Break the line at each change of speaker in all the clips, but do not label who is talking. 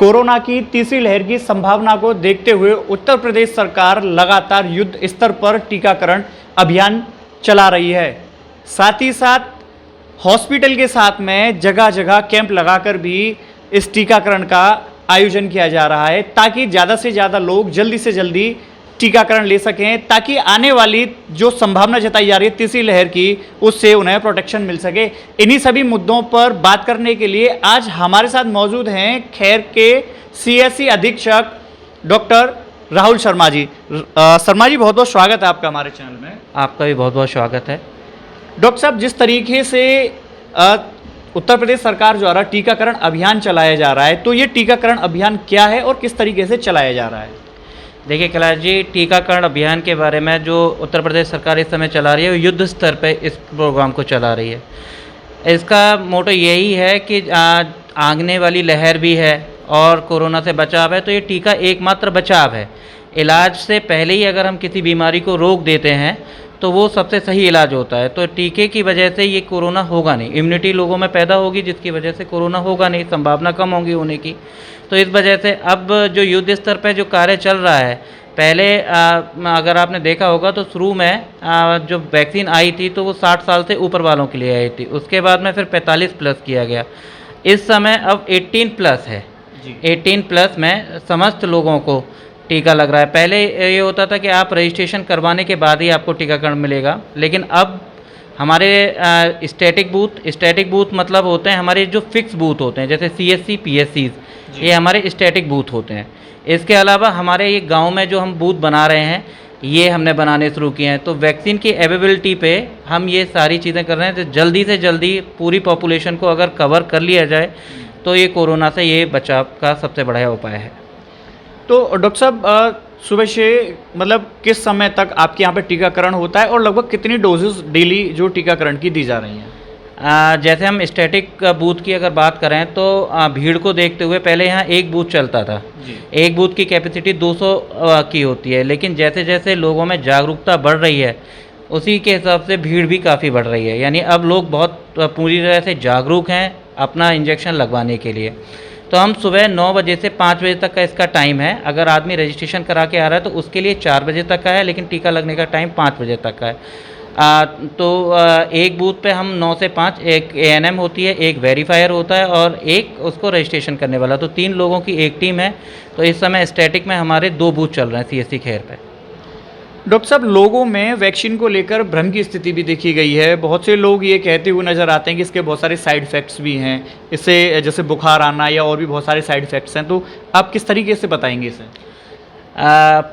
Corona की तीसरी लहर की संभावना को देखते हुए उत्तर प्रदेश सरकार लगातार युद्ध स्तर पर टीकाकरण अभियान चला रही है। साथ ही साथ हॉस्पिटल के साथ में जगह जगह कैंप लगाकर भी इस टीकाकरण का आयोजन किया जा रहा है, ताकि ज़्यादा से ज़्यादा लोग जल्दी से जल्दी टीकाकरण ले सकें, ताकि आने वाली जो संभावना जताई जा रही है तीसरी लहर की, उससे उन्हें प्रोटेक्शन मिल सके। इन्हीं सभी मुद्दों पर बात करने के लिए आज हमारे साथ मौजूद हैं खैर के सीएससी अधीक्षक डॉक्टर राहुल शर्मा जी। शर्मा जी, बहुत बहुत स्वागत है आपका हमारे चैनल में।
आपका भी बहुत बहुत स्वागत है।
डॉक्टर साहब, जिस तरीके से उत्तर प्रदेश सरकार द्वारा टीकाकरण अभियान चलाया जा रहा है, तो ये टीकाकरण अभियान क्या है और किस तरीके से चलाया जा रहा है?
देखिए कैलाश जी, टीकाकरण अभियान के बारे में जो उत्तर प्रदेश सरकार इस समय चला रही है वो युद्ध स्तर पे इस प्रोग्राम को चला रही है। इसका मोटो यही है कि आगने वाली लहर भी है और कोरोना से बचाव है, तो ये टीका एकमात्र बचाव है। इलाज से पहले ही अगर हम किसी बीमारी को रोक देते हैं तो वो सबसे सही इलाज होता है। तो टीके की वजह से ये कोरोना होगा नहीं, इम्यूनिटी लोगों में पैदा होगी जिसकी वजह से कोरोना होगा नहीं, संभावना कम होगी होने की। तो इस वजह से अब जो युद्ध स्तर पे जो कार्य चल रहा है, पहले अगर आपने देखा होगा तो शुरू में जो वैक्सीन आई थी तो वो 60 साल से ऊपर वालों के लिए आई थी, उसके बाद में फिर 45 प्लस किया गया। इस समय अब 18 प्लस है। 18 प्लस में समस्त लोगों को टीका लग रहा है। पहले ये होता था कि आप रजिस्ट्रेशन करवाने के बाद ही आपको टीकाकरण मिलेगा, लेकिन अब हमारे स्टैटिक बूथ मतलब होते हैं हमारे जो फिक्स बूथ होते हैं, जैसे सीएससी पीएससीज, ये हमारे स्टैटिक बूथ होते हैं। इसके अलावा हमारे ये गांव में जो हम बूथ बना रहे हैं, ये हमने बनाने शुरू किए हैं। तो वैक्सीन की अवेलेबिलिटी पे हम ये सारी चीज़ें कर रहे हैं। तो जल्दी से जल्दी पूरी पॉपुलेशन को अगर कवर कर लिया जाए तो ये कोरोना से ये बचाव का सबसे बड़ा उपाय है।
तो डॉक्टर साहब, सुबह से मतलब किस समय तक आपके यहाँ पे टीकाकरण होता है और लगभग कितनी डोजेस डेली जो टीकाकरण की दी जा रही हैं?
जैसे हम स्टैटिक बूथ की अगर बात करें तो भीड़ को देखते हुए पहले यहाँ एक बूथ चलता था। एक बूथ की कैपेसिटी 200 की होती है, लेकिन जैसे जैसे लोगों में जागरूकता बढ़ रही है उसी के हिसाब से भीड़ भी काफ़ी बढ़ रही है। यानी अब लोग बहुत पूरी तरह से जागरूक हैं अपना इंजेक्शन लगवाने के लिए। तो हम सुबह 9 बजे से 5 बजे तक का इसका टाइम है। अगर आदमी रजिस्ट्रेशन करा के आ रहा है तो उसके लिए 4 बजे तक का है, लेकिन टीका लगने का टाइम 5 बजे तक का है। एक बूथ पे हम 9 से 5, एक एएनएम होती है, एक वेरीफायर होता है और एक उसको रजिस्ट्रेशन करने वाला। तो 3 लोगों की एक टीम है। तो इस समय स्टैटिक में हमारे 2 बूथ चल रहे हैं सीएससी खैर पे।
डॉक्टर साहब, लोगों में वैक्सीन को लेकर भ्रम की स्थिति भी देखी गई है। बहुत से लोग ये कहते हुए नज़र आते हैं कि इसके बहुत सारे साइड इफ़ेक्ट्स भी हैं, इससे जैसे बुखार आना या और भी बहुत सारे साइड इफ़ेक्ट्स हैं। तो आप किस तरीके से बताएंगे इसे?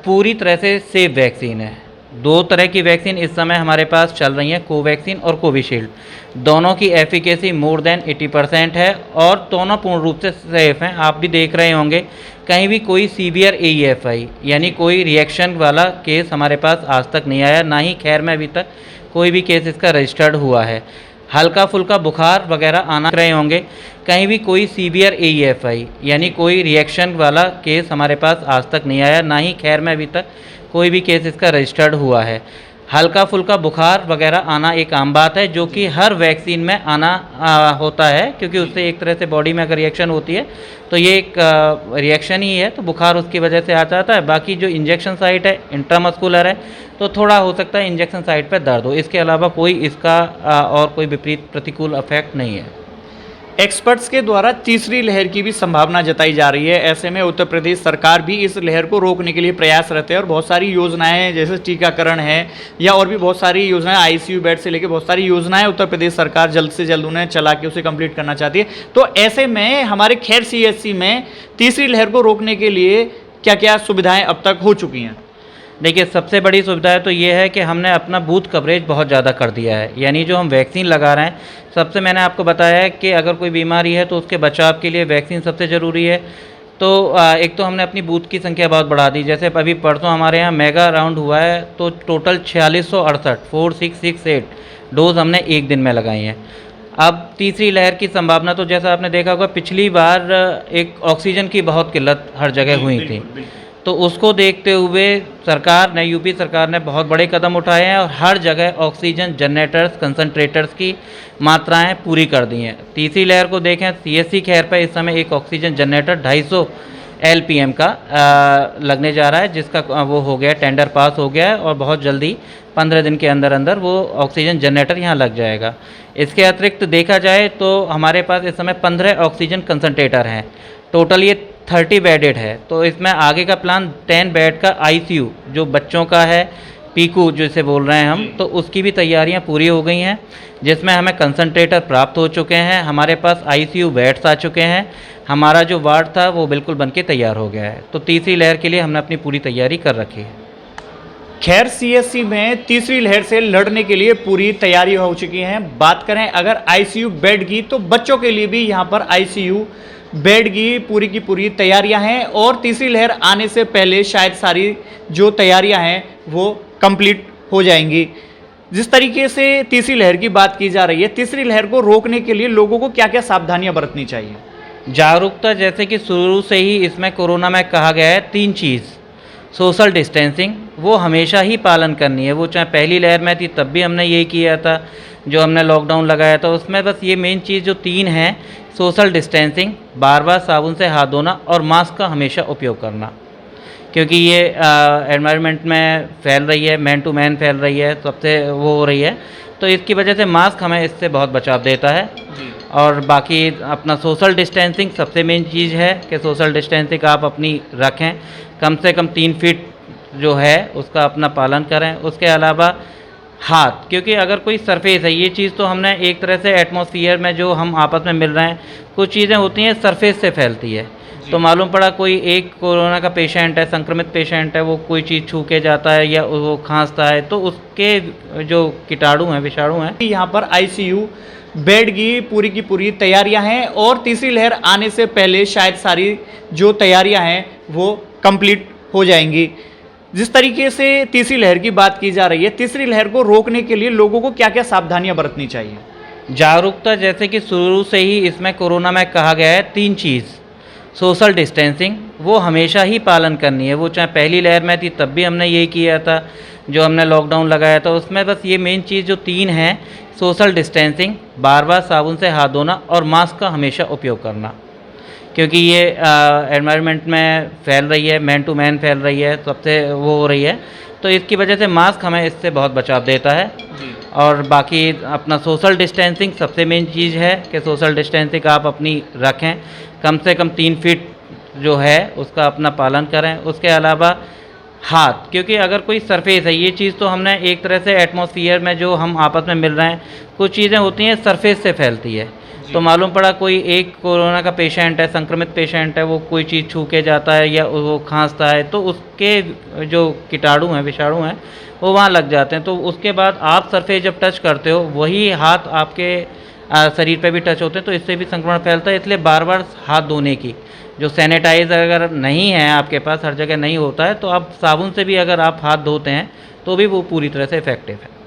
पूरी तरह से सेफ वैक्सीन है। 2 तरह की वैक्सीन इस समय हमारे पास चल रही हैं, कोवैक्सीन और कोविशील्ड। दोनों की एफिकेसी मोर देन 80% है और दोनों पूर्ण रूप से सेफ हैं। आप भी देख रहे होंगे कहीं भी कोई सीवियर AEFI यानी कोई रिएक्शन वाला केस हमारे पास आज तक नहीं आया, ना ही खैर में अभी तक कोई भी केस इसका रजिस्टर्ड हुआ है। हल्का फुल्का बुखार वगैरह आना रहे होंगे, कहीं भी कोई सीवियर AEFI यानी कोई रिएक्शन वाला केस हमारे पास आज तक नहीं आया, ना ही खैर में अभी तक कोई भी केस इसका रजिस्टर्ड हुआ है। हल्का फुल्का बुखार वगैरह आना एक आम बात है, जो कि हर वैक्सीन में आना होता है, क्योंकि उससे एक तरह से बॉडी में अगर रिएक्शन होती है तो ये एक रिएक्शन ही है, तो बुखार उसकी वजह से आ जाता है। बाकी जो इंजेक्शन साइट है इंट्रामस्कुलर है, तो थोड़ा हो सकता है इंजेक्शन साइट पर दर्द हो। इसके अलावा कोई इसका और कोई विपरीत प्रतिकूल इफेक्ट नहीं है।
एक्सपर्ट्स के द्वारा तीसरी लहर की भी संभावना जताई जा रही है। ऐसे में उत्तर प्रदेश सरकार भी इस लहर को रोकने के लिए प्रयासरत है और बहुत सारी योजनाएं जैसे टीकाकरण है या और भी बहुत सारी योजनाएं, ICU बेड से लेकर बहुत सारी योजनाएं उत्तर प्रदेश सरकार जल्द से जल्द उन्हें चला के उसे कंप्लीट करना चाहती है। तो ऐसे में हमारे खैर CSC में तीसरी लहर को रोकने के लिए क्या क्या सुविधाएँ अब तक हो चुकी हैं?
देखिए, सबसे बड़ी सुविधा तो ये है कि हमने अपना बूथ कवरेज बहुत ज़्यादा कर दिया है। यानी जो हम वैक्सीन लगा रहे हैं, सबसे मैंने आपको बताया है कि अगर कोई बीमारी है तो उसके बचाव के लिए वैक्सीन सबसे ज़रूरी है। तो एक तो हमने अपनी बूथ की संख्या बहुत बढ़ा दी। जैसे अभी परसों हमारे यहाँ मेगा राउंड हुआ है, तो टोटल 4668 डोज हमने एक दिन में लगाई हैं। अब तीसरी लहर की संभावना तो जैसा आपने देखा होगा, पिछली बार एक ऑक्सीजन की बहुत किल्लत हर जगह हुई थी। तो उसको देखते हुए सरकार ने, यूपी सरकार ने बहुत बड़े कदम उठाए हैं और हर जगह ऑक्सीजन जनरेटर्स, कंसंट्रेटर्स की मात्राएं पूरी कर दी हैं। तीसरी लहर को देखें, सीएससी खैर पर इस समय एक ऑक्सीजन जनरेटर 250 LPM का लगने जा रहा है, जिसका वो हो गया, टेंडर पास हो गया है और बहुत जल्दी 15 दिन के अंदर अंदर वो ऑक्सीजन जनरेटर यहाँ लग जाएगा। इसके अतिरिक्त देखा जाए तो हमारे पास इस समय 15 ऑक्सीजन कंसंट्रेटर हैं। टोटल ये 30 बेडेड है। तो इसमें आगे का प्लान 10 बेड का ICU जो बच्चों का है, पीकू जिसे बोल रहे हैं हम, तो उसकी भी तैयारियां पूरी हो गई हैं, जिसमें हमें कंसंट्रेटर प्राप्त हो चुके हैं, हमारे पास ICU बेड्स आ चुके हैं, हमारा जो वार्ड था वो बिल्कुल बनके तैयार हो गया है। तो तीसरी लहर के लिए हमने अपनी पूरी तैयारी कर रखी है।
खैर CSC में तीसरी लहर से लड़ने के लिए पूरी तैयारी हो चुकी है। बात करें अगर ICU बेड की, तो बच्चों के लिए भी यहाँ पर ICU बेड की पूरी तैयारियां हैं और तीसरी लहर आने से पहले शायद सारी जो तैयारियां हैं वो कंप्लीट हो जाएंगी। जिस तरीके से तीसरी लहर की बात की जा रही है, तीसरी लहर को रोकने के लिए लोगों को क्या क्या सावधानियां बरतनी चाहिए?
जागरूकता, जैसे कि शुरू से ही इसमें कोरोना में कहा गया है 3 चीज़। सोशल डिस्टेंसिंग वो हमेशा ही पालन करनी है, वो चाहे पहली लहर में थी तब भी हमने यही किया था, जो हमने लॉकडाउन लगाया था उसमें बस ये मेन चीज़ जो 3 हैं, सोशल डिस्टेंसिंग, बार बार साबुन से हाथ धोना और मास्क का हमेशा उपयोग करना, क्योंकि ये एनवायरनमेंट में फैल रही है, मैन टू मैन फैल रही है, सबसे वो हो रही है, तो इसकी वजह से मास्क हमें इससे बहुत बचाव देता है। और बाकी अपना सोशल डिस्टेंसिंग सबसे मेन चीज़ है कि सोशल डिस्टेंसिंग आप अपनी रखें, कम से कम 3 फीट जो है उसका अपना पालन करें। उसके अलावा हाथ, क्योंकि अगर कोई सरफेस है, ये चीज़ तो हमने एक तरह से एटमॉस्फेयर में जो हम आपस में मिल रहे हैं, कुछ चीज़ें होती हैं सरफेस से फैलती है। तो मालूम पड़ा कोई एक कोरोना का पेशेंट है, संक्रमित पेशेंट है, वो कोई चीज़ छू के जाता है या वो खांसता है, तो उसके जो कीटाणु हैं, विषाणु हैं।
यहाँ पर ICU बेड की पूरी तैयारियां हैं और तीसरी लहर आने से पहले शायद सारी जो तैयारियां हैं वो कंप्लीट हो जाएंगी। जिस तरीके से तीसरी लहर की बात की जा रही है, तीसरी लहर को रोकने के लिए लोगों को क्या क्या सावधानियां बरतनी चाहिए?
जागरूकता, जैसे कि शुरू से ही इसमें कोरोना में कहा गया है 3 चीज़। सोशल डिस्टेंसिंग वो हमेशा ही पालन करनी है, वो चाहे पहली लहर में थी तब भी हमने यही किया था, जो हमने लॉकडाउन लगाया था उसमें बस ये मेन चीज़ जो 3 हैं, सोशल डिस्टेंसिंग, बार बार साबुन से हाथ धोना और मास्क का हमेशा उपयोग करना, क्योंकि ये एनवायरनमेंट में फैल रही है, मैन टू मैन फैल रही है, सबसे वो हो रही है, तो इसकी वजह से मास्क हमें इससे बहुत बचाव देता है। और बाकी अपना सोशल डिस्टेंसिंग सबसे मेन चीज़ है कि सोशल डिस्टेंसिंग आप अपनी रखें, कम से कम 3 फीट जो है उसका अपना पालन करें। उसके अलावा हाथ, क्योंकि अगर कोई सरफेस है, ये चीज़ तो हमने एक तरह से एटमॉस्फेयर में जो हम आपस में मिल रहे हैं, कुछ चीज़ें होती हैं सरफेस से फैलती है। तो मालूम पड़ा कोई एक कोरोना का पेशेंट है, संक्रमित पेशेंट है, वो कोई चीज़ छू के जाता है या वो खांसता है, तो उसके जो कीटाणु हैं, विषाणु हैं, वो वहाँ लग जाते हैं। तो उसके बाद आप सरफेस जब टच करते हो, वही हाथ आपके शरीर पे भी टच होते हैं, तो इससे भी संक्रमण फैलता है। इसलिए बार बार हाथ धोने की, जो सैनिटाइज़र अगर नहीं है आपके पास, हर जगह नहीं होता है, तो आप साबुन से भी अगर आप हाथ धोते हैं तो भी वो पूरी तरह से इफ़ेक्टिव है।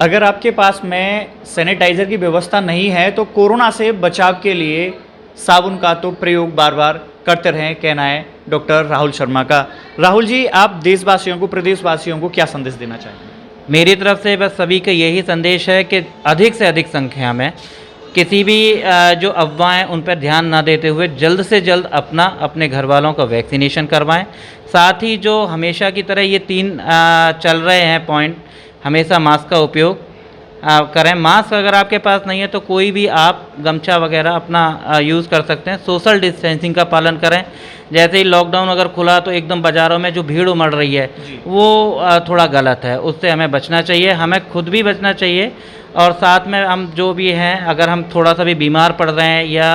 अगर आपके पास में सैनिटाइज़र की व्यवस्था नहीं है तो कोरोना से बचाव के लिए साबुन का तो प्रयोग बार बार करते रहें, कहना है डॉक्टर राहुल शर्मा का। राहुल जी, आप देशवासियों को, प्रदेशवासियों को क्या संदेश देना चाहेंगे?
मेरी तरफ से बस सभी का यही संदेश है कि अधिक से अधिक संख्या में किसी भी जो अफवाहें उन पर ध्यान ना देते हुए जल्द से जल्द अपने घर वालों का वैक्सीनेशन करवाएं। साथ ही जो हमेशा की तरह ये 3 चल रहे हैं पॉइंट, हमेशा मास्क का उपयोग करें। मास्क अगर आपके पास नहीं है तो कोई भी आप गमछा वगैरह अपना यूज़ कर सकते हैं। सोशल डिस्टेंसिंग का पालन करें। जैसे ही लॉकडाउन अगर खुला तो एकदम बाज़ारों में जो भीड़ उमड़ रही है वो थोड़ा गलत है, उससे हमें बचना चाहिए, हमें खुद भी बचना चाहिए। और साथ में हम जो भी हैं, अगर हम थोड़ा सा भी बीमार पड़ रहे हैं या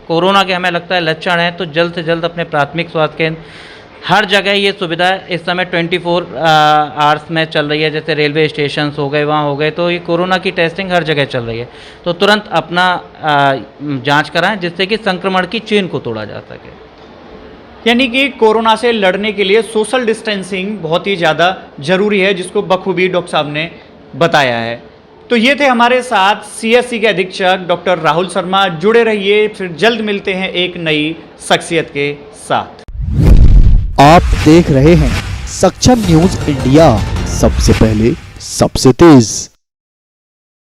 कोरोना के हमें लगता है लक्षण हैं, तो जल्द से जल्द अपने प्राथमिक स्वास्थ्य केंद्र, हर जगह ये सुविधा इस समय 24 आवर्स में चल रही है। जैसे रेलवे स्टेशन हो गए, वहाँ हो गए, तो ये कोरोना की टेस्टिंग हर जगह चल रही है। तो तुरंत अपना जांच कराएं, जिससे कि संक्रमण की चेन को तोड़ा जा सके।
यानी कि कोरोना से लड़ने के लिए सोशल डिस्टेंसिंग बहुत ही ज़्यादा ज़रूरी है, जिसको बखूबी डॉक्टर साहब ने बताया है। तो ये थे हमारे साथ CSC के अधीक्षक डॉक्टर राहुल शर्मा। जुड़े रहिए, फिर जल्द मिलते हैं एक नई शख्सियत के साथ।
आप देख रहे हैं सक्षम न्यूज इंडिया, सबसे पहले सबसे तेज।